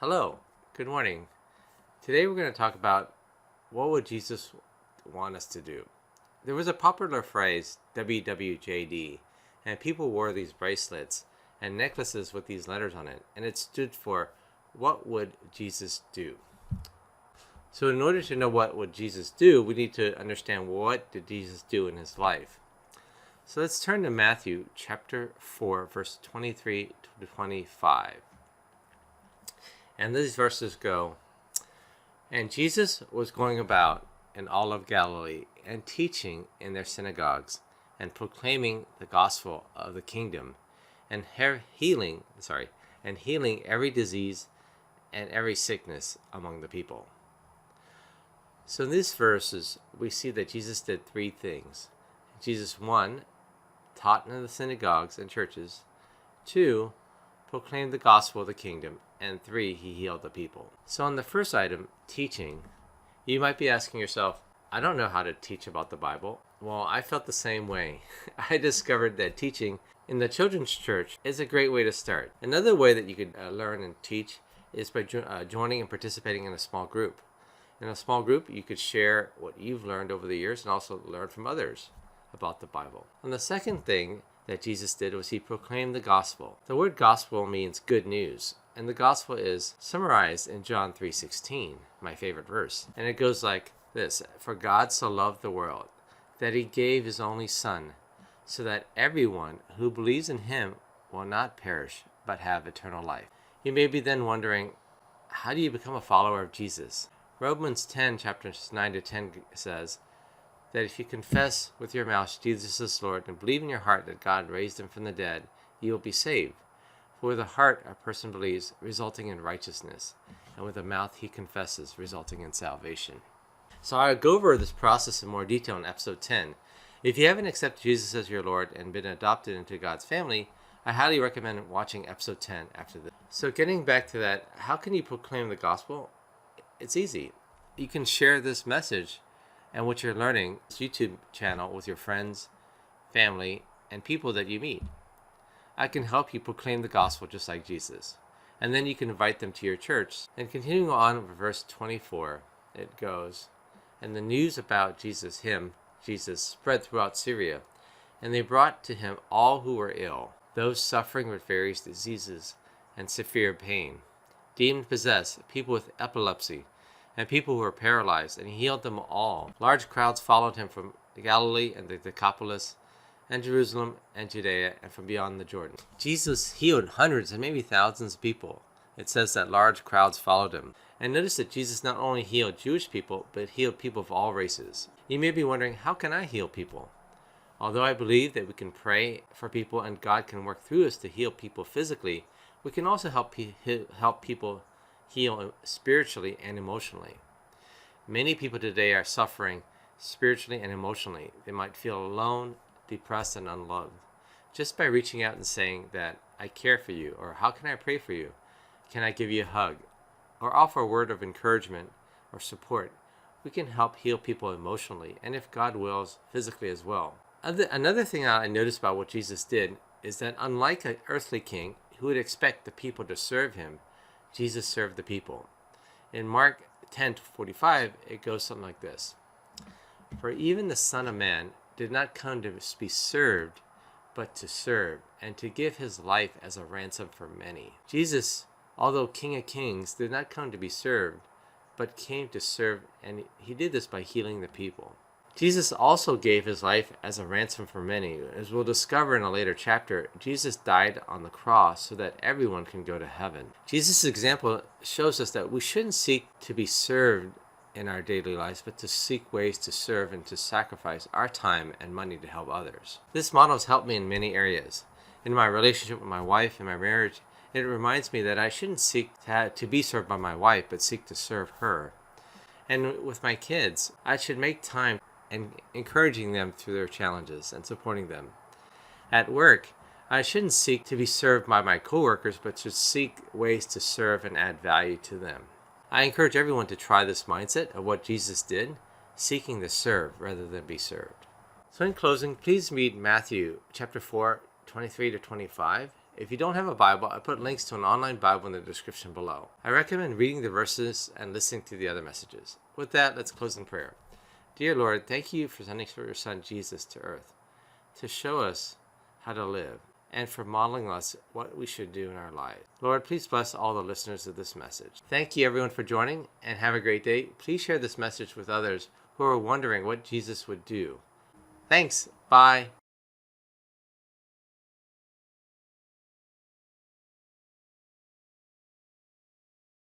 Hello, good morning. Today we're going to talk about what would Jesus want us to do. There was a popular phrase, WWJD, and people wore these bracelets and necklaces with these letters on it, and it stood for what would Jesus do? So in order to know what would Jesus do, we need to understand what did Jesus do in his life. So let's turn to Matthew chapter 4, verse 23 to 25. And these verses go, "And Jesus was going about in all of Galilee, and teaching in their synagogues, and proclaiming the gospel of the kingdom, and healing every disease and every sickness among the people." So in these verses, we see that Jesus did three things. Jesus, 1, taught in the synagogues and churches. 2, proclaimed the gospel of the kingdom. And 3, he healed the people. So on the first item, teaching, you might be asking yourself, I don't know how to teach about the Bible. Well, I felt the same way. I discovered that teaching in the children's church is a great way to start. Another way that you could learn and teach is by joining and participating in a small group. In a small group, you could share what you've learned over the years and also learn from others about the Bible. And the second thing that Jesus did was he proclaimed the gospel. The word gospel means good news. And the gospel is summarized in John 3:16, my favorite verse. And it goes like this: "For God so loved the world, that he gave his only Son, so that everyone who believes in him will not perish, but have eternal life." You may be then wondering, how do you become a follower of Jesus? Romans 10, chapters 9 to 10 says that if you confess with your mouth Jesus is Lord and believe in your heart that God raised him from the dead, you will be saved. For with the heart a person believes, resulting in righteousness, and with the mouth he confesses, resulting in salvation. So I'll go over this process in more detail in episode 10. If you haven't accepted Jesus as your Lord and been adopted into God's family, I highly recommend watching episode 10 after this. So getting back to that, how can you proclaim the gospel? It's easy. You can share this message and what you're learning, this YouTube channel, with your friends, family, and people that you meet. I can help you proclaim the gospel just like Jesus. And then you can invite them to your church. And continuing on with verse 24, it goes, "And the news about Jesus spread throughout Syria, and they brought to him all who were ill, those suffering with various diseases and severe pain, demon-possessed, people with epilepsy, and people who were paralyzed, and he healed them all. Large crowds followed him from Galilee and the Decapolis, and Jerusalem and Judea, and from beyond the Jordan." Jesus healed hundreds and maybe thousands of people. It says that large crowds followed him. And notice that Jesus not only healed Jewish people, but healed people of all races. You may be wondering, how can I heal people? Although I believe that we can pray for people and God can work through us to heal people physically, we can also help people heal spiritually and emotionally. Many people today are suffering spiritually and emotionally. They might feel alone, depressed, and unloved. Just by reaching out and saying that I care for you, or how can I pray for you? Can I give you a hug? Or offer a word of encouragement or support, we can help heal people emotionally, and if God wills, physically as well. Another thing I noticed about what Jesus did is that unlike an earthly king who would expect the people to serve him, Jesus served the people. In Mark 10:45, it goes something like this: "For even the Son of Man did not come to be served, but to serve, and to give his life as a ransom for many." Jesus, although King of Kings, did not come to be served, but came to serve, and he did this by healing the people. Jesus also gave his life as a ransom for many. As we'll discover in a later chapter, Jesus died on the cross so that everyone can go to heaven. Jesus' example shows us that we shouldn't seek to be served in our daily lives, but to seek ways to serve and to sacrifice our time and money to help others. This model has helped me in many areas. In my relationship with my wife and my marriage, it reminds me that I shouldn't seek to be served by my wife, but seek to serve her. And with my kids, I should make time and encouraging them through their challenges and supporting them. At work, I shouldn't seek to be served by my coworkers, but should seek ways to serve and add value to them. I encourage everyone to try this mindset of what Jesus did, seeking to serve rather than be served. So in closing, please read Matthew chapter 4, 23 to 25, If you don't have a Bible, I put links to an online Bible in the description below. I recommend reading the verses and listening to the other messages. With that, let's close in prayer. Dear Lord, thank you for sending your Son Jesus to earth to show us how to live and for modeling us what we should do in our lives. Lord, please bless all the listeners of this message. Thank you everyone for joining, and have a great day. Please share this message with others who are wondering what Jesus would do. Thanks. Bye.